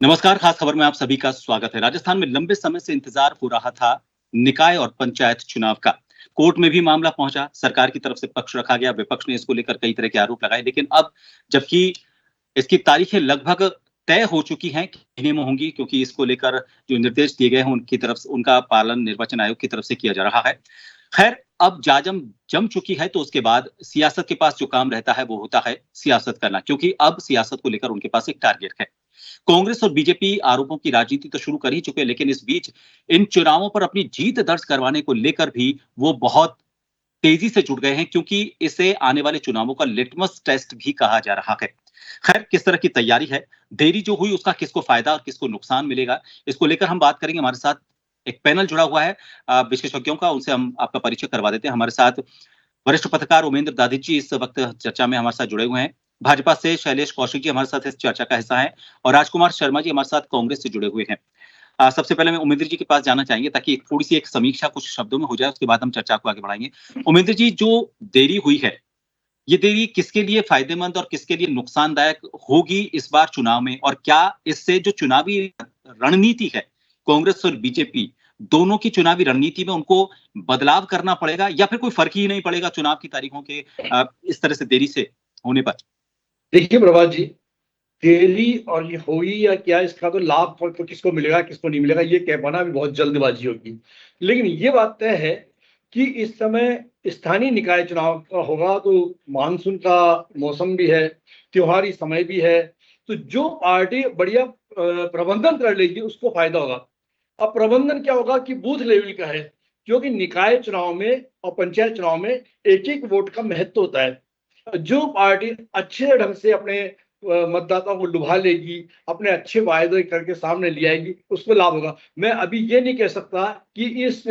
नमस्कार, खास खबर में आप सभी का स्वागत है। राजस्थान में लंबे समय से इंतजार हो रहा था निकाय और पंचायत चुनाव का। कोर्ट में भी मामला पहुंचा, सरकार की तरफ से पक्ष रखा गया, विपक्ष ने इसको लेकर कई तरह के आरोप लगाए। लेकिन अब जबकि इसकी तारीखें लगभग तय हो चुकी हैं, गिने में होंगी क्योंकि इसको लेकर जो निर्देश दिए गए हैं उनकी तरफ से उनका पालन निर्वाचन आयोग की तरफ से किया जा रहा है। खैर, अब जाजम जम चुकी है तो उसके बाद सियासत के पास जो काम रहता है वो होता है सियासत करना, क्योंकि अब सियासत को लेकर उनके पास एक टारगेट है। कांग्रेस और बीजेपी आरोपों की राजनीति तो शुरू कर ही चुके हैं, लेकिन इस बीच इन चुनावों पर अपनी जीत दर्ज करवाने को लेकर भी वो बहुत तेजी से जुट गए हैं, क्योंकि इसे आने वाले चुनावों का लिटमस टेस्ट भी कहा जा रहा है। खैर, किस तरह की तैयारी है, देरी जो हुई उसका किसको फायदा और किसको नुकसान मिलेगा, इसको लेकर हम बात करेंगे। हमारे साथ एक पैनल जुड़ा हुआ है विशेषज्ञों का, उनसे हम आपका परिचय करवा देते हैं। हमारे साथ वरिष्ठ पत्रकार उमेंद्र दादिच जी इस वक्त चर्चा में हमारे साथ जुड़े हुए हैं। भाजपा से शैलेश कौशिक जी हमारे साथ इस चर्चा का हिस्सा हैं और राजकुमार शर्मा जी हमारे साथ कांग्रेस से जुड़े हुए हैं। सबसे पहले मैं उमेंद्र जी के पास जाना चाहेंगे ताकि थोड़ी-सी एक समीक्षा कुछ शब्दों में हो जाए, उसके बाद हम चर्चा को आगे बढ़ाएँगे। उमेंद्र जी, जो देरी हुई है, ये देरी किसके लिए फ़ायदेमंद और किसके लिए नुकसानदायक होगी इस बार चुनाव में? और क्या इससे जो चुनावी रणनीति है, कांग्रेस और बीजेपी दोनों की चुनावी रणनीति में उनको बदलाव करना पड़ेगा या फिर कोई फ़र्क ही नहीं पड़ेगा चुनाव की तारीखों के इस तरह से देरी से होने पर? देखिए प्रभात जी, देरी और ये हुई या क्या इसका तो लाभ तो किसको मिलेगा, किसको नहीं मिलेगा, ये कह पाना भी बहुत जल्दबाजी होगी। लेकिन ये बात तय है कि इस समय स्थानीय निकाय चुनाव का होगा तो मानसून का मौसम भी है, त्योहारी समय भी है, तो जो पार्टी बढ़िया प्रबंधन कर लेगी उसको फ़ायदा होगा। अब प्रबंधन क्या होगा कि बूथ लेवल का है, क्योंकि निकाय चुनाव में और पंचायत चुनाव में एक-एक वोट का महत्व होता है। जो पार्टी अच्छे ढंग से अपने मतदाताओं को लुभा लेगी, अपने अच्छे वायदे करके सामने ले आएगी, उसको लाभ होगा। मैं अभी ये नहीं कह सकता कि इस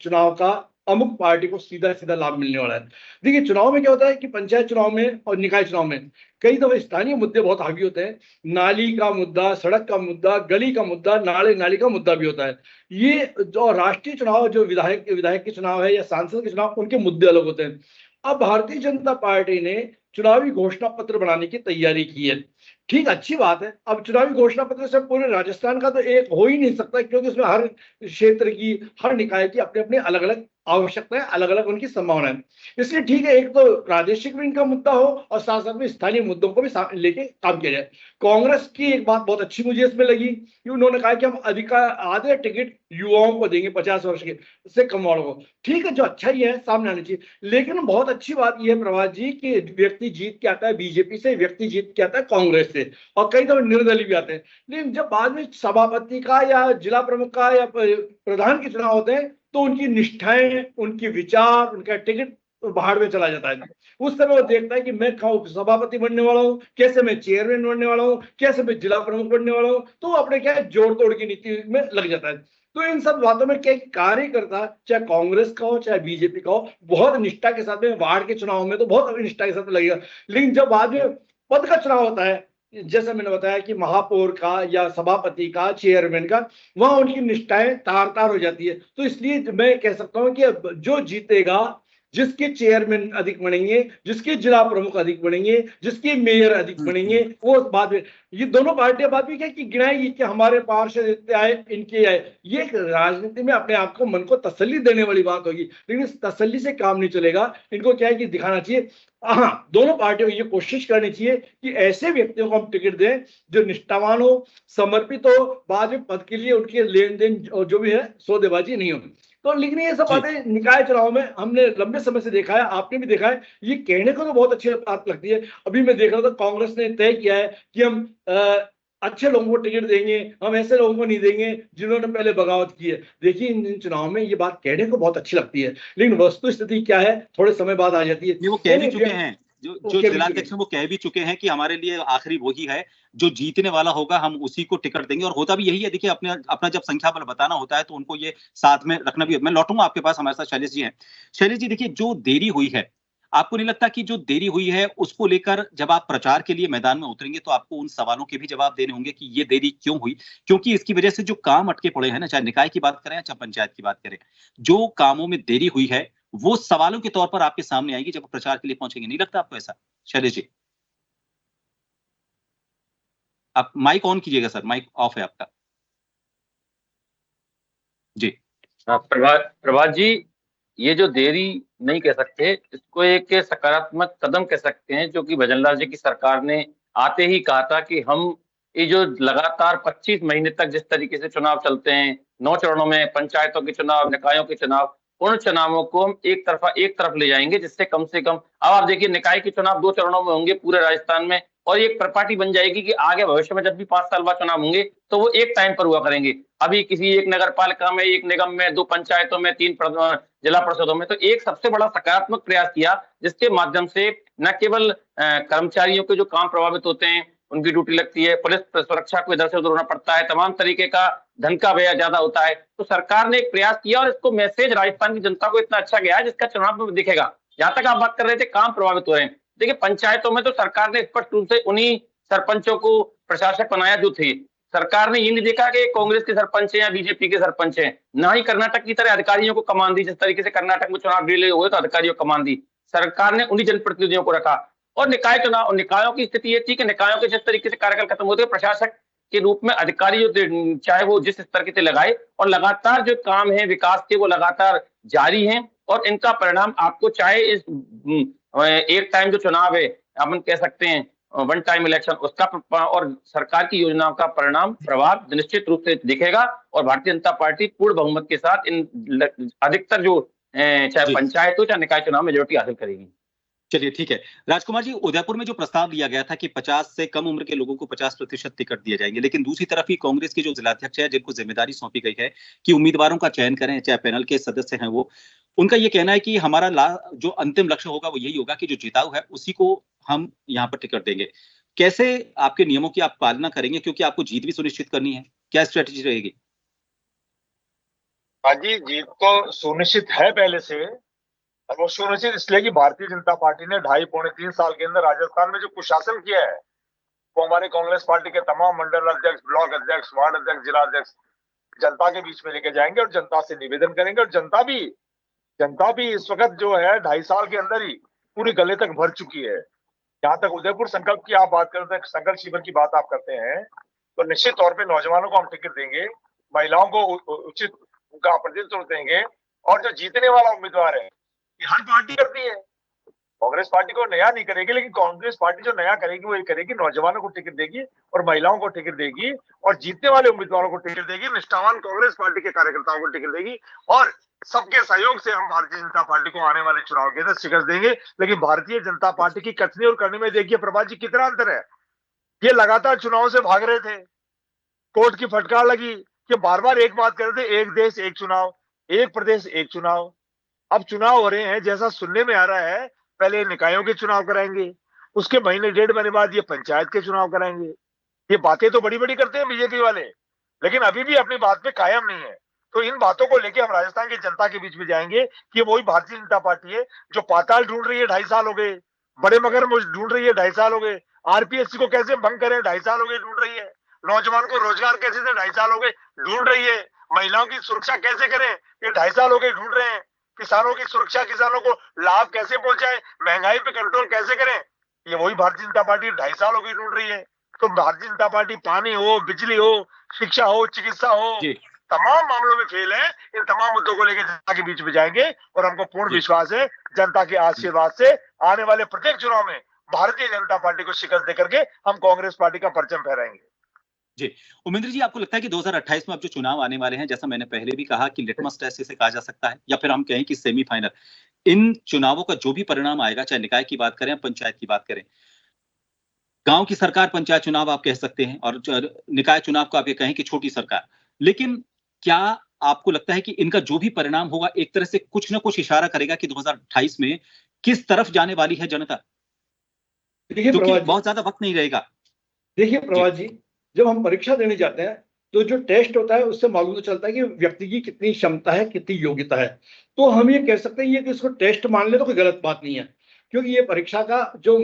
चुनाव का अमुक पार्टी को सीधा-सीधा लाभ मिलने वाला है। देखिए, चुनाव में क्या होता है कि पंचायत चुनाव में और निकाय चुनाव में कई दफ़ा स्थानीय मुद्दे बहुत हावी होते हैं। नाली का मुद्दा, सड़क का मुद्दा, गली का मुद्दा, नाले-नाली का मुद्दा भी होता है। ये जो राष्ट्रीय चुनाव जो विधायक विधायक के चुनाव है या सांसद के चुनाव, उनके मुद्दे अलग होते हैं। अब भारतीय जनता पार्टी ने चुनावी घोषणा पत्र बनाने की तैयारी की है। ठीक, अच्छी बात है। अब चुनावी घोषणा पत्र से पूरे राजस्थान का तो एक हो ही नहीं सकता, क्योंकि उसमें हर क्षेत्र की, हर निकाय की अपने-अपने अलग-अलग आवश्यकताएँ, अलग-अलग उनकी संभावनाएँ। इसलिए ठीक है, एक तो प्रादेशिक भी इनका मुद्दा हो और साथ-साथ में स्थानीय मुद्दों को भी सा लेके काम किया जाए। कांग्रेस की एक बात बहुत अच्छी मुझे इसमें लगी कि उन्होंने कहा कि हम आधे टिकट युवाओं को देंगे, 50 वर्ष के से कम वालों को। ठीक है, जो अच्छा ही है सामने आना चाहिए। लेकिन बहुत अच्छी बात ये है प्रभात जी कि व्यक्ति जीत के आता है बीजेपी से, व्यक्ति जीत के आता है कांग्रेस से और कई दफे निर्दलीय भी आते हैं। लेकिन जब बाद में सभापति का या जिला प्रमुख का या प्रधान के चुनाव होते हैं तो उनकी निष्ठाएं, उनके विचार, उनका टिकट बाहर में चला जाता है। उस समय वो देखता है कि मैं सभापति बनने वाला हूँ, कैसे मैं चेयरमैन बनने वाला हूँ, कैसे मैं जिला प्रमुख बनने वाला हूँ, तो वो अपने क्या है जोड़ तोड़ की नीति में लग जाता है। तो इन सब बातों में क्या कार्यकर्ता, चाहे कांग्रेस का हो चाहे बीजेपी का हो, बहुत निष्ठा के साथ में, वार्ड के चुनाव में तो बहुत निष्ठा के साथ में लगेगा। लेकिन जब बाद में पद का चुनाव होता है, जैसा मैंने बताया कि महापौर का या सभापति का, चेयरमैन का, वहां उनकी निष्ठाएं तार तार हो जाती है। तो इसलिए मैं कह सकता हूं कि अब जो जीतेगा, जिसके चेयरमैन अधिक बनेंगे, जिसके जिला प्रमुख अधिक बनेंगे, जिसके मेयर अधिक बनेंगे, वो बाद में ये दोनों पार्टियां बाद में क्या कि गिनाएगी कि हमारे पार्षद इतने आए, इनके आए। ये एक राजनीति में अपने आप को, मन को तसल्ली देने वाली बात होगी, लेकिन इस तसल्ली से काम नहीं चलेगा। इनको क्या है कि दिखाना चाहिए, हाँ, दोनों पार्टियों को ये कोशिश करनी चाहिए कि ऐसे व्यक्तियों को हम टिकट दें जो निष्ठावान हो, समर्पित हो, बाद में पद के लिए उनके लेन देन जो भी है सौदेबाजी नहीं हो। तो लेकिन ये सब जी। बातें निकाय चुनाव में हमने लंबे समय से देखा है, आपने भी देखा है। ये कहने को तो बहुत अच्छी बात लगती है। अभी मैं देख रहा था कांग्रेस ने तय किया है कि हम अच्छे लोगों को टिकट देंगे, हम ऐसे लोगों को नहीं देंगे जिन्होंने पहले बगावत की है। देखिए, इन चुनाव में ये बात कहने को बहुत अच्छी लगती है, लेकिन वस्तु स्थिति क्या है थोड़े समय बाद आ जाती है। नहीं, वो कह भी चुके नहीं, हैं, जो वो जो कह भी चुके जिलाध्यक्ष हैं। हैं वो कह भी चुके हैं कि हमारे लिए आखिरी वही है, जो जीतने वाला होगा हम उसी को टिकट देंगे और होता भी यही है। देखिए, अपने अपना जब संख्या बल बताना होता है तो उनको ये साथ में रखना भी है। मैं लौटूँगा आपके पास, हमारे साथ शैलेश जी हैं। शैलेश जी, देखिए, जो देरी हुई है, आपको नहीं लगता कि जो देरी हुई है उसको लेकर जब आप प्रचार के लिए मैदान में उतरेंगे तो आपको उन सवालों के भी जवाब देने होंगे कि ये देरी क्यों हुई? क्योंकि इसकी वजह से जो काम अटके पड़े हैं ना, चाहे निकाय की बात करें या चाहे पंचायत की बात करें, जो कामों में देरी हुई है वो सवालों के तौर पर आपके सामने आएगी जब आप प्रचार के लिए पहुँचेंगे, नहीं लगता आपको ऐसा? शैलेश जी। आप माइक ऑन कीजिएगा सर, माइक ऑफ है आपका। जी। प्रभात जी, ये जो देरी नहीं कह सकते, इसको एक सकारात्मक कदम कह सकते हैं, जो कि भजनलाल जी की सरकार ने आते ही कहा था कि हम ये जो लगातार 25 महीने तक जिस तरीके से चुनाव चलते हैं, 9 चरणों में पंचायतों के चुनाव, निकायों के चुनाव, उन चुनावों को हम एक तरफ ले जाएंगे, जिससे कम से कम अब आप देखिए निकाय के चुनाव 2 चरणों में होंगे पूरे राजस्थान में, और एक प्रपार्टी बन जाएगी कि आगे भविष्य में जब भी 5 साल बाद चुनाव होंगे तो वो एक टाइम पर हुआ करेंगे। अभी किसी एक नगर पालिका में, एक निगम में, 2 पंचायतों में, 3 जिला परिषदों में, तो एक सबसे बड़ा सकारात्मक प्रयास किया, जिसके माध्यम से न केवल कर्मचारियों के जो काम प्रभावित होते हैं, उनकी ड्यूटी लगती है, पुलिस सुरक्षा को इधर से उधर होना पड़ता है, तमाम तरीके का धन का व्यय ज्यादा होता है, तो सरकार ने एक प्रयास किया और इसको मैसेज राजस्थान की जनता को इतना अच्छा गया है, जिसका चुनाव में दिखेगा। जहां तक आप बात कर रहे थे काम प्रभावित हो रहे हैं, देखिए पंचायतों में तो सरकार ने स्पष्ट रूप से उन्हीं सरपंचों को प्रशासक बनाया जो थे। सरकार ने ये नहीं देखा कि कांग्रेस के सरपंच हैं या बीजेपी के सरपंच हैं, ना ही कर्नाटक की तरह अधिकारियों को कमान दी, जिस तरीके से कर्नाटक में चुनाव डिले हुए तो अधिकारियों को कमान दी। सरकार ने उन्हीं जनप्रतिनिधियों को रखा। और निकाय चुनाव, निकायों की स्थिति ये थी कि निकायों के जिस तरीके से कार्यकाल खत्म होते, प्रशासक के रूप में अधिकारी चाहे वो जिस स्तर के थे लगाए, और लगातार जो काम है विकास के वो लगातार जारी हैं, और इनका परिणाम आपको चाहे इस एक टाइम जो चुनाव है, अपन कह सकते हैं वन टाइम इलेक्शन, उसका और सरकार की योजनाओं का परिणाम प्रभाव निश्चित रूप से दिखेगा, और भारतीय जनता पार्टी पूर्ण बहुमत के साथ इन अधिकतर जो चाहे पंचायत हो चाहे निकाय चुनाव मेजोरिटी हासिल करेगी। चलिए ठीक है। राजकुमार जी, उदयपुर में जो प्रस्ताव दिया गया था कि 50 से कम उम्र के लोगों को 50% टिकट दिए जाएंगे, लेकिन दूसरी तरफ ही कांग्रेस के जो जिलाध्यक्ष है, जिनको जिम्मेदारी सौंपी गई है कि उम्मीदवारों का चयन करें, चाहे पैनल के सदस्य हैं वो, उनका ये कहना है कि हमारा जो अंतिम लक्ष्य होगा वो यही होगा कि जो जिताऊ है उसी को हम यहाँ पर टिकट देंगे। कैसे आपके नियमों की आप पालना करेंगे, क्योंकि आपको जीत भी सुनिश्चित करनी है, क्या स्ट्रेटेजी रहेगी? हाँ जी, जीत तो सुनिश्चित है पहले से, और वो सुनिश्चित इसलिए कि भारतीय जनता पार्टी ने 2.5-3 साल के अंदर राजस्थान में जो कुशासन किया है, वो हमारे कांग्रेस पार्टी के तमाम मंडल अध्यक्ष, ब्लॉक अध्यक्ष, वार्ड अध्यक्ष, जिला अध्यक्ष जनता के बीच में लेके जाएंगे, और जनता से निवेदन करेंगे। और जनता भी इस वक्त जो है 2.5 साल के अंदर ही पूरी गले तक भर चुकी है। जहां तक उदयपुर संकल्प की आप बात करते हैं, संकल्प शिविर की बात आप करते हैं, तो निश्चित तौर पे नौजवानों को हम टिकट देंगे, महिलाओं को उचित उनका प्रतिनिधित्व देंगे, और जो जीतने वाला उम्मीदवार है, हर पार्टी करती है, कांग्रेस पार्टी को नया नहीं करेगी, लेकिन कांग्रेस पार्टी जो नया करेगी वो ये करेगी, नौजवानों को टिकट देगी और महिलाओं को टिकट देगी, और जीतने वाले उम्मीदवारों को टिकट देगी, निष्ठावान कांग्रेस पार्टी के कार्यकर्ताओं को टिकट देगी, और सबके सहयोग से हम भारतीय जनता पार्टी को आने वाले चुनाव के अंदर शिकस्त देंगे। लेकिन भारतीय जनता पार्टी की कथनी और करने में देखिए प्रभात जी कितना अंतर है। ये लगातार चुनाव से भाग रहे थे, कोर्ट की फटकार लगी कि बार बार एक बात कर रहे थे, एक देश एक चुनाव, एक प्रदेश एक चुनाव। अब चुनाव हो रहे हैं, जैसा सुनने में आ रहा है, पहले निकायों के चुनाव कराएंगे, उसके महीने 1.5 महीने बाद ये पंचायत के चुनाव कराएंगे। ये बातें तो बड़ी बड़ी करते हैं बीजेपी वाले, लेकिन अभी भी अपनी बात पे कायम नहीं है। तो इन बातों को लेके हम राजस्थान की जनता के बीच में जाएंगे कि वही भारतीय जनता पार्टी है जो पाताल ढूंढ रही है, 2.5 साल हो गए, बड़े मगरमच्छ ढूंढ रही है, 2.5 साल हो गए, आरपीएससी को कैसे भंग करें, 2.5 साल हो गए ढूंढ रही है, नौजवान को रोजगार कैसे दे, 2.5 साल हो गए ढूंढ रही है, महिलाओं की सुरक्षा कैसे करें, ये 2.5 साल हो गए ढूंढ रहे हैं, किसानों की सुरक्षा, किसानों को लाभ कैसे पहुंचाए, महंगाई पे कंट्रोल कैसे करें, ये वही भारतीय जनता पार्टी 2.5 साल हो गई ढूंढ रही है। तो भारतीय जनता पार्टी पानी हो, बिजली हो, शिक्षा हो, चिकित्सा हो, तमाम मामलों में फेल है। इन तमाम मुद्दों को लेकर जनता के बीच में जाएंगे, और हमको पूर्ण विश्वास है जनता के आशीर्वाद से आने वाले प्रत्येक चुनाव में भारतीय जनता पार्टी को शिकस्त देकर के हम कांग्रेस पार्टी का परचम फहराएंगे। जी, उमेंद्र जी, आपको लगता है कि 2028 में अब जो चुनाव आने वाले हैं, जैसा मैंने पहले भी कहा कि लिटमस टेस्ट इसे कहा जा सकता है, या फिर हम कहें कि सेमीफाइनल, इन चुनावों का जो भी परिणाम आएगा, चाहे निकाय की बात करें, पंचायत की बात करें, गांव की सरकार पंचायत चुनाव आप कह सकते हैं, और निकाय चुनाव को आप ये कहें कि छोटी सरकार, लेकिन क्या आपको लगता है कि इनका जो भी परिणाम होगा एक तरह से कुछ ना कुछ इशारा करेगा कि 2028 में किस तरफ जाने वाली है जनता? देखिए बहुत ज्यादा वक्त नहीं रहेगा। देखिए प्रभात जी, जब हम परीक्षा देने जाते हैं तो जो टेस्ट होता है उससे मालूम तो चलता है कि व्यक्ति की कितनी क्षमता है, कितनी योग्यता है। तो हम ये कह सकते हैं ये कि इसको टेस्ट मान ले तो कोई गलत बात नहीं है, क्योंकि ये परीक्षा का जो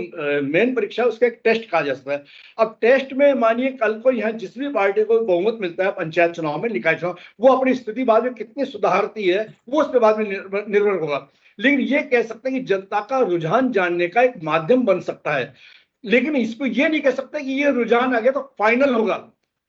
मेन परीक्षा है उसका एक टेस्ट कहा जा सकता है। अब टेस्ट में मानिए कल को यहाँ जिस भी पार्टी को बहुमत मिलता है पंचायत चुनाव में, निकाय चुनाव, वो अपनी स्थिति बाद में कितनी सुधारती है वो उस पर बाद में निर्भर होगा। लेकिन ये कह सकते हैं कि जनता का रुझान जानने का एक माध्यम बन सकता है। लेकिन इसको ये नहीं कह सकते कि ये रुझान आ गया तो फाइनल होगा,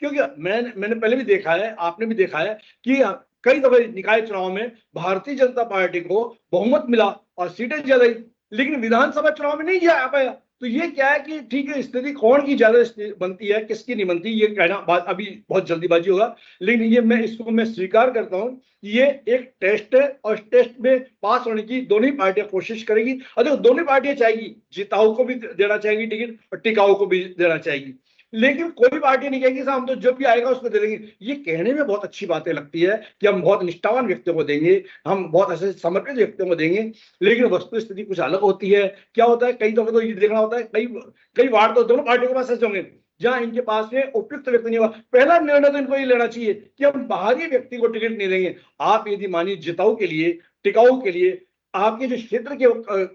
क्योंकि मैंने पहले भी देखा है, आपने भी देखा है कि कई दफे निकाय चुनाव में भारतीय जनता पार्टी को बहुमत मिला और सीटें ज्यादा आई, लेकिन विधानसभा चुनाव में नहीं जा पाया। तो ये क्या है कि ठीक है, स्थिति कौन की ज्यादा बनती है, किसकी नहीं बनती, ये कहना बात अभी बहुत जल्दीबाजी होगा। लेकिन ये मैं स्वीकार करता हूं, ये एक टेस्ट है और टेस्ट में पास होने की दोनों ही पार्टियां कोशिश करेगी। और देखो, दोनों पार्टियां चाहेगी, जिताऊ को भी देना चाहेगी टिकट और टिकाऊ को भी देना चाहेगी, लेकिन कोई पार्टी नहीं कहेगी साहब हम तो जब भी आएगा उसको दे देंगे। ये कहने में बहुत अच्छी बातें लगती है कि हम बहुत निष्ठावान व्यक्तियों को देंगे, हम बहुत ऐसे समर्पित व्यक्तियों को देंगे, लेकिन वस्तु स्थिति कुछ अलग होती है। क्या होता है, कई दफे तो ये देखना होता है, कई बार तो दोनों पार्टियों के पास ऐसे होंगे जहां इनके पास में उपयुक्त व्यक्ति नहीं हुआ। पहला निर्णय तो इनको ये लेना चाहिए कि हम बाहरी व्यक्ति को टिकट नहीं देंगे। आप यदि मानिए जिताऊ के लिए, टिकाऊ के लिए आपके जो क्षेत्र के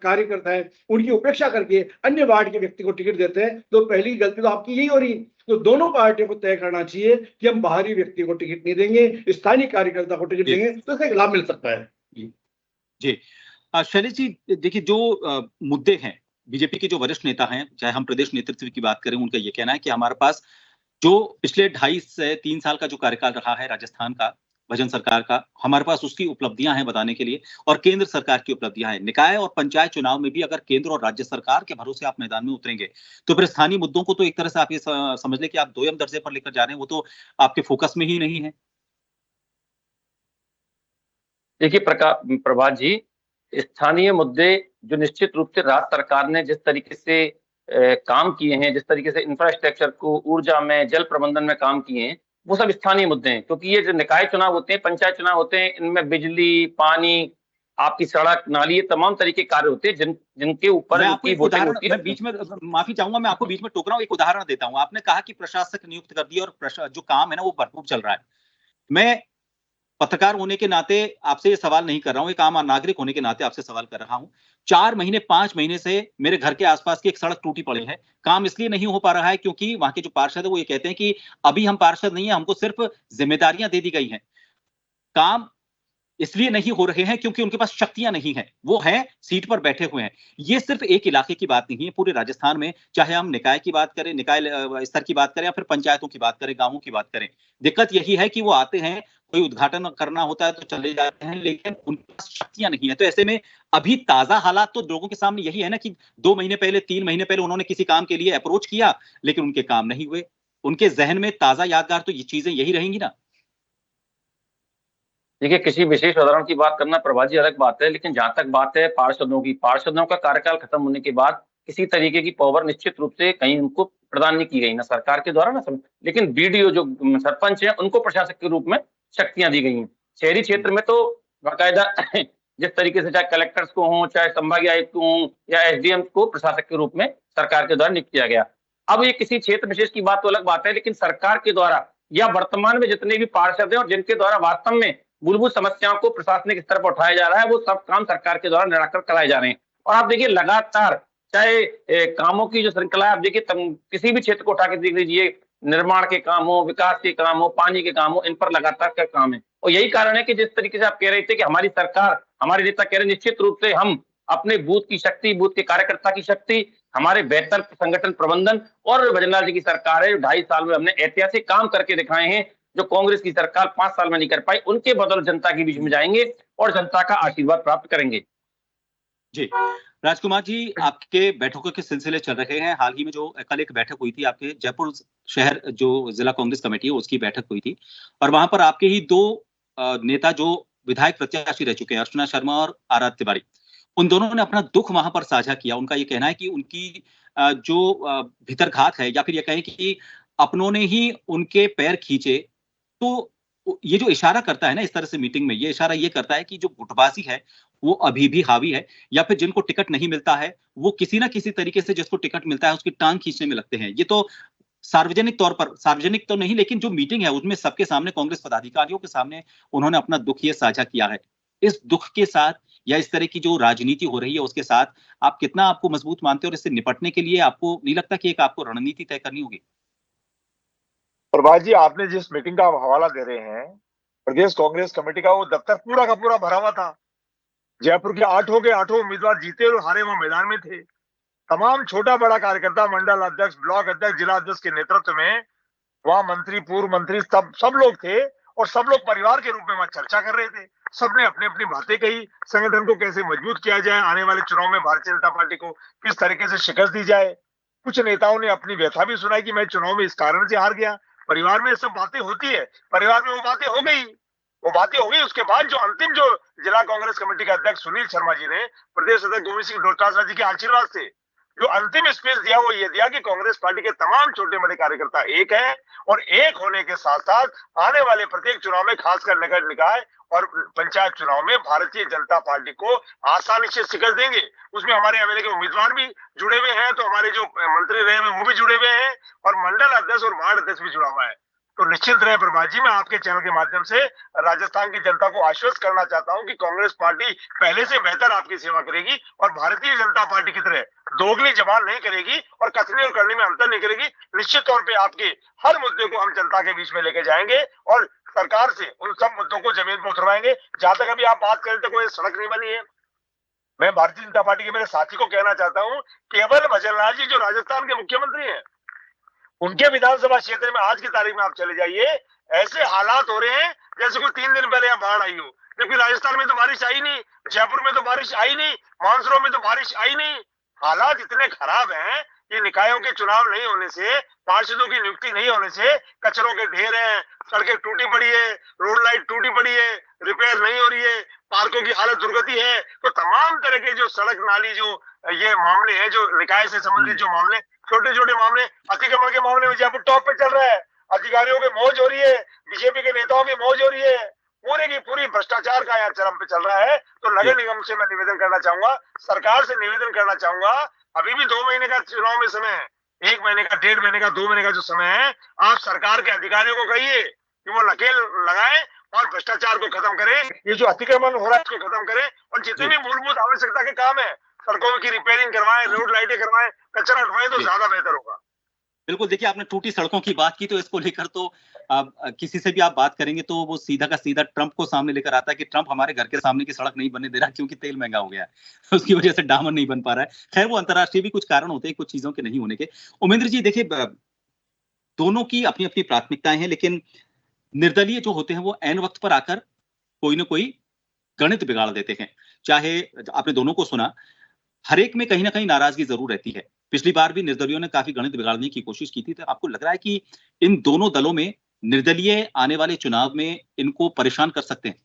कार्यकर्ता है उनकी उपेक्षा करके अन्य वार्ड के व्यक्ति को टिकट देते हैं, तो पहली गलती तो आपकी यही हो रही है। तो दोनों पार्टियों को तय करना चाहिए कि हम बाहरी व्यक्ति को टिकट नहीं देंगे, स्थानीय कार्यकर्ता को टिकट देंगे, तो इसका लाभ मिल सकता है। जी शैलेश जी, देखिए जो मुद्दे हैं, बीजेपी के जो वरिष्ठ नेता हैं, चाहे हम प्रदेश नेतृत्व की बात करें, उनका ये कहना है कि हमारे पास जो पिछले 2.5 से 3 साल का जो कार्यकाल रहा है राजस्थान का, भजन सरकार का, हमारे पास उसकी उपलब्धियां हैं बताने के लिए, और केंद्र सरकार की उपलब्धियां हैं। निकाय और पंचायत चुनाव में भी अगर केंद्र और राज्य सरकार के भरोसे आप मैदान में उतरेंगे, तो फिर स्थानीय मुद्दों को तो एक तरह से आप ये समझ लें कि आप दोयम दर्जे पर लेकर जा रहे हैं, वो तो आपके फोकस में ही नहीं है। देखिए प्रभात जी, स्थानीय मुद्दे जो निश्चित रूप से राज्य सरकार ने जिस तरीके से काम किए हैं, जिस तरीके से इंफ्रास्ट्रक्चर को, ऊर्जा में, जल प्रबंधन में काम किए हैं, वो सब स्थानीय मुद्दे हैं। क्योंकि ये जो निकाय चुनाव होते हैं, पंचायत चुनाव होते हैं, इनमें बिजली, पानी, आपकी सड़क, नाली, ये तमाम तरह के कार्य होते हैं जिनके ऊपर इनकी वोटिंग होती है। मैं बीच में माफी चाहूंगा, मैं आपको बीच में टोक रहा हूं, एक उदाहरण देता हूं। आपने कहा कि प्रशासक नियुक्त कर दिया और जो काम है ना वो भरपूर चल रहा है। मैं पत्रकार होने के नाते आपसे ये सवाल नहीं कर रहा हूं, एक आम नागरिक होने के नाते आपसे सवाल कर रहा हूं। 4 महीने 5 महीने से मेरे घर के आसपास की एक सड़क टूटी पड़ी है। काम इसलिए नहीं हो पा रहा है क्योंकि वहां के जो पार्षद है वो ये कहते हैं कि अभी हम पार्षद नहीं है, हमको सिर्फ जिम्मेदारियां दे दी गई हैं। काम इसलिए नहीं हो रहे हैं क्योंकि उनके पास शक्तियां नहीं है, वो है सीट पर बैठे हुए हैं। ये सिर्फ एक इलाके की बात नहीं है, पूरे राजस्थान में, चाहे हम निकाय की बात करें, निकाय स्तर की बात करें या फिर पंचायतों की बात करें, गांवों की बात करें, दिक्कत यही है कि वो आते हैं, कोई उद्घाटन करना होता है तो चले जाते हैं, लेकिन उनके पास शक्तियां नहीं है। तो ऐसे में अभी ताजा हालात तो लोगों के सामने यही है ना कि 2 महीने पहले, 3 महीने पहले उन्होंने किसी काम के लिए अप्रोच किया, लेकिन उनके काम नहीं हुए। उनके जहन में ताजा यादगार तो ये चीजें यही रहेंगी ना। देखिए, किसी विशेष उदाहरण की बात करना प्रभात जी अलग बात है, लेकिन जहां तक बात है पार्षदों की, पार्षदों का कार्यकाल खत्म होने के बाद किसी तरीके की पावर निश्चित रूप से कहीं उनको प्रदान नहीं की गई, ना सरकार के द्वारा, लेकिन बीडीओ जो सरपंच हैं उनको प्रशासक के रूप में शक्तियां दी गई हैं। शहरी क्षेत्र में तो बाकायदा जिस तरीके से चाहे कलेक्टर्स को हों, चाहे संभागीय आयुक्त को हों या एसडीएम को प्रशासक के रूप में सरकार के द्वारा नियुक्त किया गया। अब ये किसी क्षेत्र विशेष की बात तो अलग बात है, लेकिन सरकार के द्वारा या वर्तमान में जितने भी पार्षद हैं और जिनके द्वारा वास्तव में मूलभूत समस्याओं को प्रशासनिक स्तर पर उठाया जा रहा है, वो सब काम सरकार के द्वारा निराकर कराए जा रहे हैं। और आप देखिए लगातार, चाहे कामों की जो श्रृंखला है, आप देखिए किसी भी क्षेत्र को उठा के देख लीजिए, निर्माण के काम हो, विकास के काम हो, पानी के काम हो, इन पर लगातार का काम है। और यही कारण है कि जिस तरीके से आप कह रहे थे कि हमारी सरकार, हमारे नेता कह रहे निश्चित रूप से हम अपने बूथ की शक्ति, बूथ के कार्यकर्ता की शक्ति, हमारे बेहतर संगठन प्रबंधन और भजनलाल जी की सरकार है, 2.5 साल में हमने ऐतिहासिक काम करके दिखाए हैं जो कांग्रेस की सरकार 5 साल में नहीं कर पाई। उनके बदौलत जनता के बीच में जाएंगे और जनता का आशीर्वाद प्राप्त करेंगे। जी राजकुमार जी, आपके बैठकों के सिलसिले चल रहे हैं। हाल ही में जो कल एक बैठक हुई थी, आपके जयपुर शहर जो जिला कांग्रेस कमेटी है उसकी बैठक हुई थी, और वहां पर आपके ही 2 नेता जो विधायक प्रत्याशी रह चुके हैं, अर्चना शर्मा और आराध्य तिवारी, उन दोनों ने अपना दुख वहां पर साझा किया। उनका ये कहना है कि उनकी जो भीतरघात है, या फिर ये कहें कि अपनों ने ही उनके पैर खींचे, तो ये जो इशारा करता है ना इस तरह से मीटिंग में, ये इशारा ये करता है कि जो गुटबाजी है वो अभी भी हावी है, या फिर जिनको टिकट नहीं मिलता है वो किसी ना किसी तरीके से जिसको टिकट मिलता है उसकी टांग खींचने में लगते हैं। ये तो सार्वजनिक तौर पर, सार्वजनिक तो नहीं लेकिन जो मीटिंग है उसमें सबके सामने, कांग्रेस पदाधिकारियों के सामने उन्होंने अपना दुख ये साझा किया है। इस दुख के साथ या इस तरह की जो राजनीति हो रही है उसके साथ आप कितना आपको मजबूत मानते हो, और इससे निपटने के लिए आपको नहीं लगता कि एक आपको रणनीति तय करनी होगी? प्रभात जी, आपने जिस मीटिंग का हवाला दे रहे हैं, प्रदेश कांग्रेस कमेटी का वो दफ्तर पूरा का पूरा भरा हुआ था। जयपुर के 8 उम्मीदवार जीते और हारे वहां मैदान में थे। तमाम छोटा बड़ा कार्यकर्ता, मंडल अध्यक्ष, ब्लॉक अध्यक्ष, जिला अध्यक्ष के नेतृत्व में वहां मंत्री, पूर्व मंत्री, सब लोग थे और सब लोग परिवार के रूप में वहां चर्चा कर रहे थे। सबने अपनी अपनी बातें कही, संगठन को कैसे मजबूत किया जाए, आने वाले चुनाव में भारतीय जनता पार्टी को किस तरीके से शिकस्त दी जाए। कुछ नेताओं ने अपनी व्यथा भी सुनाई कि मैं चुनाव में इस कारण से हार गया। परिवार में सब बातें होती है, परिवार में वो बातें हो गई। उसके बाद जो अंतिम जो जिला कांग्रेस कमेटी के अध्यक्ष सुनील शर्मा जी ने प्रदेश अध्यक्ष गोविंद सिंह डोटासरा जी के आशीर्वाद से जो अंतिम स्पीच दिया वो ये दिया कि कांग्रेस पार्टी के तमाम छोटे बड़े कार्यकर्ता एक है और एक होने के साथ साथ आने वाले प्रत्येक चुनाव में, खासकर नगर निकाय और पंचायत चुनाव में भारतीय जनता पार्टी को आसानी से शिकस्त देंगे। उसमें हमारे एमएलए के उम्मीदवार भी जुड़े हुए हैं, तो हमारे जो मंत्री रहे हैं वो भी जुड़े हुए हैं और मंडल अध्यक्ष और वार्ड अध्यक्ष भी जुड़ा हुआ है। तो निश्चित रहे प्रभात जी, मैं आपके चैनल के माध्यम से राजस्थान की जनता को आश्वस्त करना चाहता हूं कि कांग्रेस पार्टी पहले से बेहतर आपकी सेवा करेगी और भारतीय जनता पार्टी की तरह दोगली जबान नहीं करेगी और कथनी और करने में अंतर नहीं करेगी। निश्चित तौर पे आपके हर मुद्दे को हम जनता के बीच में लेके जाएंगे और सरकार से उन सब मुद्दों को जमीन पर उतरवाएंगे। जहां तक अभी आप बात करें तो कोई सड़क नहीं बनी है, मैं भारतीय जनता पार्टी के मेरे साथी को कहना चाहता हूं, केवल भजनलाल जी जो राजस्थान के मुख्यमंत्री हैं, उनके विधानसभा क्षेत्र में आज की तारीख में आप चले जाइए, ऐसे हालात हो रहे हैं जैसे कोई 3 दिन पहले यहाँ बाढ़ आई हो। क्योंकि राजस्थान में तो बारिश आई नहीं, जयपुर में तो बारिश आई नहीं, मानसरोवर में तो बारिश आई नहीं। हालात इतने खराब हैं कि निकायों के चुनाव नहीं होने से, पार्षदों की नियुक्ति नहीं होने से कचरों के ढेर हैं, सड़कें टूटी पड़ी है, रोड लाइट टूटी पड़ी है, रिपेयर नहीं हो रही है, पार्कों की हालत दुर्गति है। तो तमाम तरह के जो सड़क नाली जो ये मामले हैं, जो निकाय से संबंधित जो मामले, छोटे छोटे मामले, अतिक्रमण के मामले में जयपुर टॉप पे चल रहा है, अधिकारियों की मौज हो रही है, बीजेपी के नेताओं की मौज हो रही है, पूरे की पूरी भ्रष्टाचार का यहाँ चरम पे चल रहा है। तो नगर निगम से मैं निवेदन करना चाहूंगा, सरकार से निवेदन करना चाहूंगा, अभी भी 2 महीने का चुनाव में समय है, 1 महीने का, 1.5 महीने का, 2 महीने का जो समय है, आप सरकार के अधिकारियों को कहिए कि वो नकेल लगाए और भ्रष्टाचार को खत्म करे, ये जो अतिक्रमण हो रहा है इसको खत्म करे और जितने भी मूलभूत आवश्यकता के काम है, सड़कों की रिपेयरिंग करवाएं, रोड लाइटें करवाएं, कचरा हटवाएं, तो ज्यादा बेहतर होगा। बिल्कुल, देखिए आपने टूटी सड़कों की बात की, तो इसको लेकर तो किसी से भी आप बात करेंगे तो वो सीधा का सीधा ट्रंप को सामने लेकर आता है कि ट्रंप हमारे घर के सामने की सड़क नहीं बनने दे रहा क्योंकि तेल महंगा हो गया है उसकी वजह से डामर नहीं बन पा रहा है। खैर, वो अंतर्राष्ट्रीय भी कुछ कारण होते हैं कुछ चीजों के नहीं होने के। उमेंद्र जी, देखिए दोनों की अपनी अपनी प्राथमिकताएं हैं, लेकिन निर्दलीय जो होते हैं वो ऐन वक्त पर आकर कोई ना कोई गणित बिगाड़ देते हैं। चाहे आपने दोनों को सुना, हर एक में कहीं ना कहीं नाराजगी जरूर रहती है। पिछली बार भी निर्दलियों ने काफी गणित बिगाड़ने की कोशिश की थी। तो आपको लग रहा है कि इन दोनों दलों में निर्दलीय आने वाले चुनाव में इनको परेशान कर सकते हैं?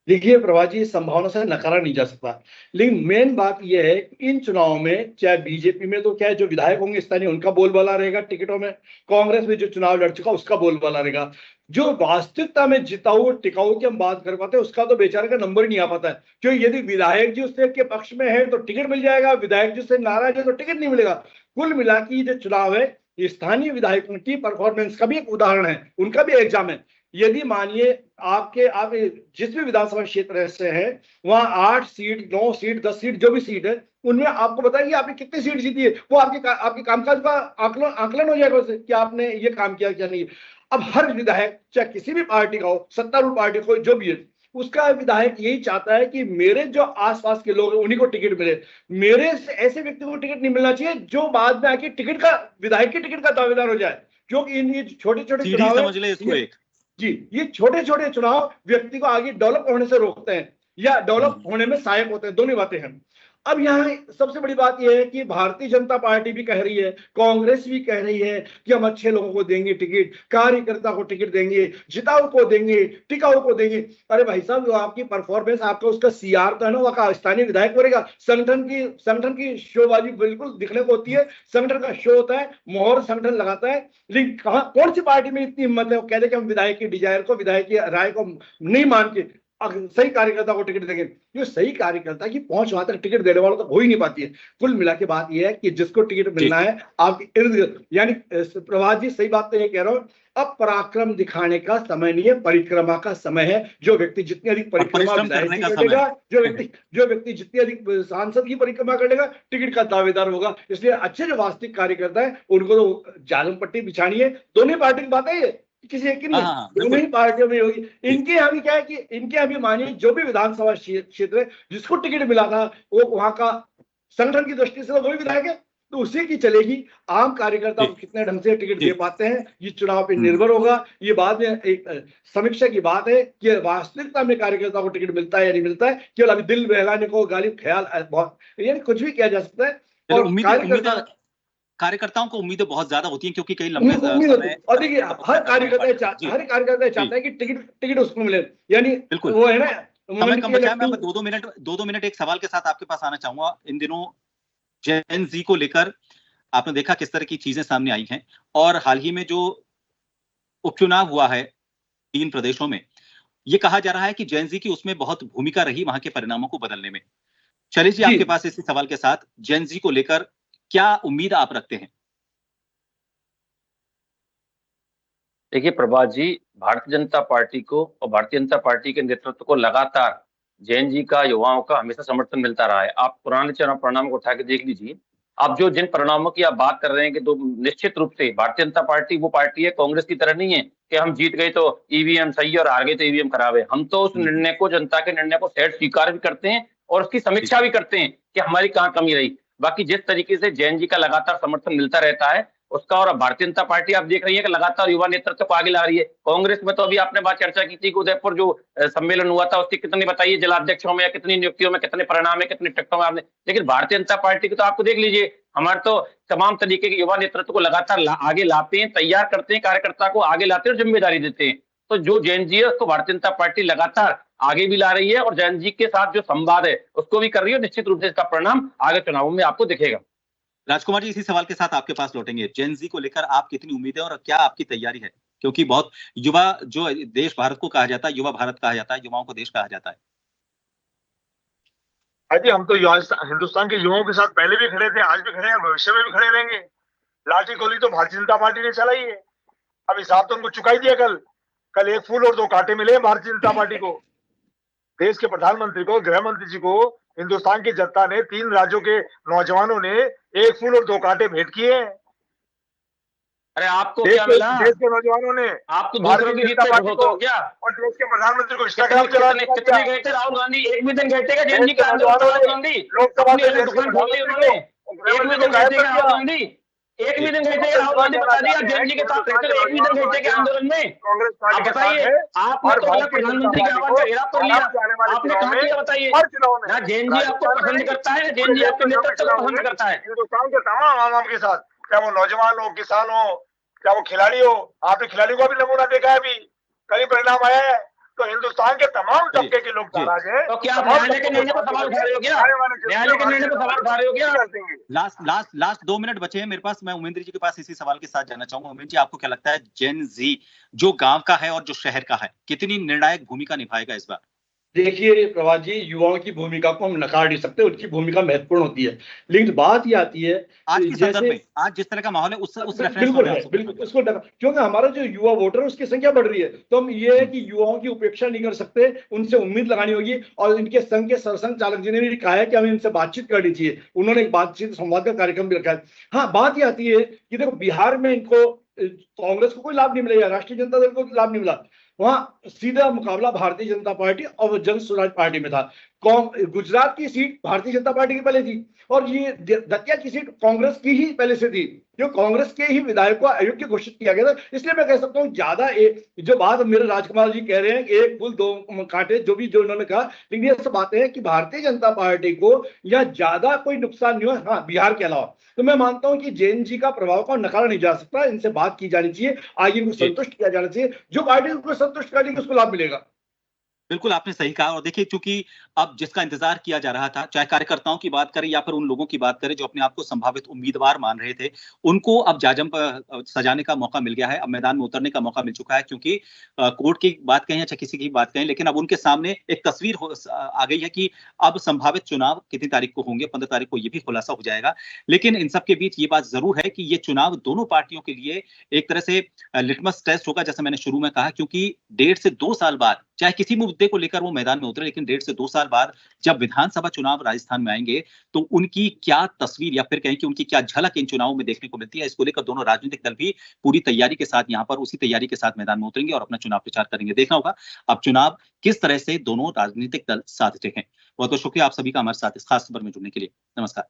देखिए प्रभात जी, संभावना से नकारा नहीं जा सकता, लेकिन मेन बात यह है कि इन चुनावों में चाहे बीजेपी में तो क्या है, जो विधायक होंगे स्थानीय उनका बोलबाला रहेगा टिकटों में, कांग्रेस में जो चुनाव लड़ चुका उसका बोलबाला रहेगा। जो वास्तविकता में जिताऊ टिकाऊ की हम बात कर पाते हैं उसका तो बेचारे का नंबर ही नहीं आ पाता है, क्योंकि यदि विधायक जी उससे के पक्ष में है तो टिकट मिल जाएगा, विधायक जी से नाराज है तो टिकट नहीं मिलेगा। कुल मिला के जो चुनाव है, स्थानीय विधायकों की परफॉर्मेंस का भी एक उदाहरण है, उनका भी एग्जाम है। यदि मानिए आप जिस भी विधानसभा क्षेत्र से है वहां 8 सीट, 9 सीट, 10 सीट, जो भी सीट है उनमें आपको बताइए आपने कितनी सीट जीती है, वो आपके कामकाज का आकलन हो जाएगा उससे कि आपने ये काम किया क्या नहीं। अब हर विधायक चाहे किसी भी पार्टी का हो, सत्तारूढ़ पार्टी को जो भी है, उसका विधायक यही चाहता है कि मेरे जो आसपास के लोग हैं उन्हीं को टिकट मिले, मेरे से ऐसे व्यक्ति को टिकट नहीं मिलना चाहिए जो बाद में आके विधायक के टिकट का दावेदार हो जाए। क्योंकि इन ये छोटे छोटे चुनाव समझ ले इसको एक जी, ये छोटे छोटे चुनाव व्यक्ति को आगे डेवलप होने से रोकते हैं या डेवलप होने में सहायक होते हैं, दोनों बातें हैं। अब यहाँ सबसे बड़ी बात यह है कि भारतीय जनता पार्टी भी कह रही है, कांग्रेस भी कह रही है कि हम अच्छे लोगों को देंगे टिकट, कार्यकर्ता को टिकट देंगे, जिताऊ को देंगे, टिकाऊ को देंगे। अरे भाई साहब, आपकी परफॉर्मेंस, आपका उसका सीआर तो है ना, वहां स्थानीय विधायक करेगा। संगठन की शोबाजी बिल्कुल दिखने को होती है, संगठन का शो होता है, मोहर संगठन लगाता है, लेकिन कौन सी पार्टी में इतनी हिम्मत है वो कहते कि हम विधायक की डिजायर को, विधायक की राय को नहीं मान के सही कार्यकर्ता को टिकट देंगे। जो सही कार्यकर्ता की पहुंच वहां तक टिकट देने वालों तक हो ही नहीं पाती है। कुल मिला के बात यह है कि जिसको टिकट मिलना है आपके इर्द गिर्द, यानी प्रभात जी सही बात तो ये कह रहा हूँ, अब पराक्रम दिखाने का समय नहीं है, परिक्रमा का समय है। जो व्यक्ति जितनी अधिक परिक्रमा करेगा, जो व्यक्ति जितनी अधिक सांसद की परिक्रमा करेगा, टिकट का दावेदार होगा। इसलिए अच्छे जो वास्तविक कार्यकर्ता है उनको तो जालम पट्टी बिछानी है। दोनों पार्टी की बात है, ये किसी एक की नहीं, दोनों ही पार्टियों में होगी। इनके यहाँ भी क्या है कि इनके यहाँ भी मानिए जो भी विधानसभा क्षेत्र है जिसको टिकट मिला था वो वहां का संगठन की दृष्टि से तो वही विधायक है, तो उसी की चलेगी। आम कार्यकर्ता को कितने ढंग से टिकट दे पाते हैं ये चुनाव पे निर्भर होगा। ये बाद में एक समीक्षा की बात है कि वास्तविकता में कार्यकर्ता को टिकट मिलता है या नहीं मिलता है। केवल अभी दिल बहलाने को, गालिब ख्याल, बहुत यानी कुछ भी किया जा सकता है। और कार्यकर्ताओं को उम्मीदें बहुत ज्यादा होती हैं क्योंकि कई लंबे समय और देखिए हर कार्यकर्ता चाहता है कि टिकट उसको मिले, यानी वो है ना। समय कम बचा है, मैं 2-2 मिनट एक सवाल के साथ आपके पास आना चाहूंगा। इन दिनों जेन जी को लेकर आपने देखा किस तरह की चीजें सामने आई हैं, और हाल ही में जो उपचुनाव हुआ है 3 प्रदेशों में, ये कहा जा रहा है कि जेन जी की उसमें बहुत भूमिका रही वहां के परिणामों को बदलने में। शैलेश जी, आपके पास इसी सवाल के साथ जेन जी को लेकर क्या उम्मीद आप रखते हैं? देखिए प्रभात जी, भारतीय जनता पार्टी को और भारतीय जनता पार्टी के नेतृत्व को लगातार जैन जी का, युवाओं का हमेशा समर्थन मिलता रहा है। आप पुराने चुनाव परिणामों को उठा के देख लीजिए। अब जो जिन परिणामों की आप बात कर रहे हैं कि तो निश्चित रूप से भारतीय जनता पार्टी वो पार्टी है, कांग्रेस की तरह नहीं है कि हम जीत गए तो ईवीएम सही है और हार गए तो ईवीएम खराब है। हम तो उस निर्णय को, जनता के निर्णय को सेठ स्वीकार भी करते हैं और उसकी समीक्षा भी करते हैं कि हमारी कहाँ कमी रही। बाकी जिस तरीके से जैन जी का लगातार समर्थन मिलता रहता है उसका, और भारतीय जनता पार्टी आप देख रही है कि लगातार युवा नेतृत्व को आगे ला रही है। कांग्रेस में तो अभी आपने बात चर्चा की थी कि उदयपुर जो सम्मेलन हुआ था उसकी कितनी बताइए जिलाध्यक्षों में, या कितनी नियुक्तियों में, कितने परिणाम है, कितने टिकटों में आपने। लेकिन भारतीय जनता पार्टी की तो आपको देख लीजिए, हमारे तो तमाम तरीके के युवा नेतृत्व को लगातार आगे लाते हैं, तैयार करते हैं, कार्यकर्ता को आगे लाते हैं और जिम्मेदारी देते हैं। तो जो जैन जी है उसको भारतीय जनता पार्टी लगातार आगे भी ला रही है और जैन जी के साथ जो संवाद है उसको भी कर रही है। निश्चित रूप से इसका परिणाम आगे चुनावों में आपको दिखेगा। राजकुमार जी, इसी सवाल के साथ आपके पास लौटेंगे। जेन जी को लेकर आप कितनी उम्मीदें और क्या आपकी तैयारी है? क्योंकि बहुत युवा, जो देश भारत को कहा जाता है, युवा भारत कहा जाता है, युवाओं को देश कहा जाता है। अजी हम तो हिंदुस्तान के युवाओं के साथ पहले भी खड़े थे, आज भी खड़े हैं, भविष्य में भी खड़े रहेंगे। लाठी गोली तो भारतीय जनता पार्टी ने चलाई है, अब हिसाब तो उनको चुकाई दिया। कल एक फूल और 2 कांटे मिले भारतीय जनता पार्टी को। देश के प्रधानमंत्री को, गृह मंत्री जी को हिंदुस्तान की जनता ने, 3 राज्यों के नौजवानों ने 1 फूल और 2 कांटे भेंट किए हैं। अरे आपको क्या मिला? देश के नौजवानों ने आपको दूसरों की जीत पे बहुत हो क्या? और देश के प्रधानमंत्री को इंस्टाग्राम चला दिया। कितने गए थे राहुल गांधी? एक भी दिन गए थे क्या जैन जी के आंदोलन? राहुल गांधी लोकसभा में दुकान खोल ली उन्होंने। एक भी दिन गए थे क्या राहुल गांधी? एक भी दिन गए थे राहुल गांधी? बता दिया जैन जी के साथ रहते थे, एक भी दिन गए थे क्या आंदोलन में? आप बताइए, आपने तो प्रधानमंत्री की आवाज का घेराव कर लिया, आपने कहा किया बताइए? ना जैन जी आपको पसंद करता है, जैन जी आपके नेतृत्व को पसंद करता है। हिंदुस्तान के तमाम आवाम के साथ, चाहे वो नौजवान हो, किसान हो, चाहे वो खिलाड़ी हो। आपने खिलाड़ियों का भी नमूना देखा है, अभी कई परिणाम आया है। तो हिंदुस्तान के तमाम तबके के लोग नाराज हैं। तो क्या न्यायालय के निर्णय पर सवाल उठा रहे हो क्या? न्यायालय के निर्णय पर सवाल उठा रहे हो क्या? लास्ट 2 मिनट बचे हैं मेरे पास। मैं उमेंद्र जी के पास इसी सवाल के साथ जाना चाहूंगा। उमेंद्र जी, आपको क्या लगता है जेन जी जो गांव का है और जो शहर का है, कितनी निर्णायक भूमिका निभाएगा इस बार? देखिए प्रभात जी, युवाओं की भूमिका को हम नकार नहीं सकते, उनकी भूमिका महत्वपूर्ण होती है। लेकिन बात ये आती है आज के संदर्भ में, आज जिस तरह का माहौल है उस बिल्कुल है, बिल्कुल उसको, क्योंकि हमारा जो युवा वोटर है उसकी संख्या बढ़ रही है, तो हम ये है कि युवाओं की उपेक्षा नहीं कर सकते, उनसे उम्मीद लगानी होगी। और इनके संघ के सरसंघ चालक जी ने भी कहा है कि हमें इनसे बातचीत करनी चाहिए। उन्होंने एक बातचीत संवाद का कार्यक्रम भी रखा है। हाँ, बात ये आती है कि देखो बिहार में इनको कांग्रेस को कोई लाभ नहीं मिलेगा, राष्ट्रीय जनता दल को लाभ नहीं मिला। वहां सीधा मुकाबला भारतीय जनता पार्टी और जन स्वराज पार्टी में था। गुजरात की सीट भारतीय जनता पार्टी की पहले थी और ये दतिया की सीट कांग्रेस की ही पहले से थी, जो कांग्रेस के ही विधायक को अयोग्य घोषित किया गया था। इसलिए मैं कह सकता हूँ ज्यादा जो बात मेरे राजकुमार जी कह रहे हैं कि 1 फूल 2 कांटे, जो उन्होंने कहा, लेकिन ये सब बातें हैं कि भारतीय जनता पार्टी को या ज्यादा कोई नुकसान नहीं हुआ, हाँ बिहार के अलावा। तो मैं मानता हूं कि जैन जी का प्रभाव को नकारा नहीं जा सकता। इनसे बात की जानी चाहिए, आगे इनको संतुष्ट किया जाना चाहिए। जो पार्टी उनको संतुष्ट करेगी उसको लाभ मिलेगा। बिल्कुल आपने सही कहा। और देखिए, चूंकि अब जिसका इंतजार किया जा रहा था, चाहे कार्यकर्ताओं की बात करें या फिर उन लोगों की बात करें जो अपने आप को संभावित उम्मीदवार मान रहे थे, उनको अब जाजम पर सजाने का मौका मिल गया है। अब मैदान में उतरने का मौका मिल चुका है, क्योंकि कोर्ट की बात कहें या चाहे किसी की बात कहें, लेकिन अब उनके सामने एक तस्वीर आ गई है कि अब संभावित चुनाव कितनी तारीख को होंगे। 15 तारीख को ये भी खुलासा हो जाएगा। लेकिन इन सबके बीच ये बात जरूर है कि ये चुनाव दोनों पार्टियों के लिए एक तरह से लिटमस टेस्ट होगा, जैसे मैंने शुरू में कहा, क्योंकि 1.5 से 2 साल बाद, चाहे किसी मुद्दे को लेकर वो मैदान में उतरे, लेकिन 1.5 से 2 साल बाद जब विधानसभा चुनाव राजस्थान में आएंगे तो उनकी क्या तस्वीर या फिर कहें कि उनकी क्या झलक इन चुनावों में देखने को मिलती है, इसको लेकर दोनों राजनीतिक दल भी पूरी तैयारी के साथ यहां पर उसी तैयारी के साथ मैदान में उतरेंगे और अपना चुनाव प्रचार करेंगे। देखना होगा अब चुनाव किस तरह से दोनों राजनीतिक दल साधते हैं। बहुत बहुत शुक्रिया आप सभी का हमारे साथ इस खास खबर में जुड़ने के लिए। नमस्कार।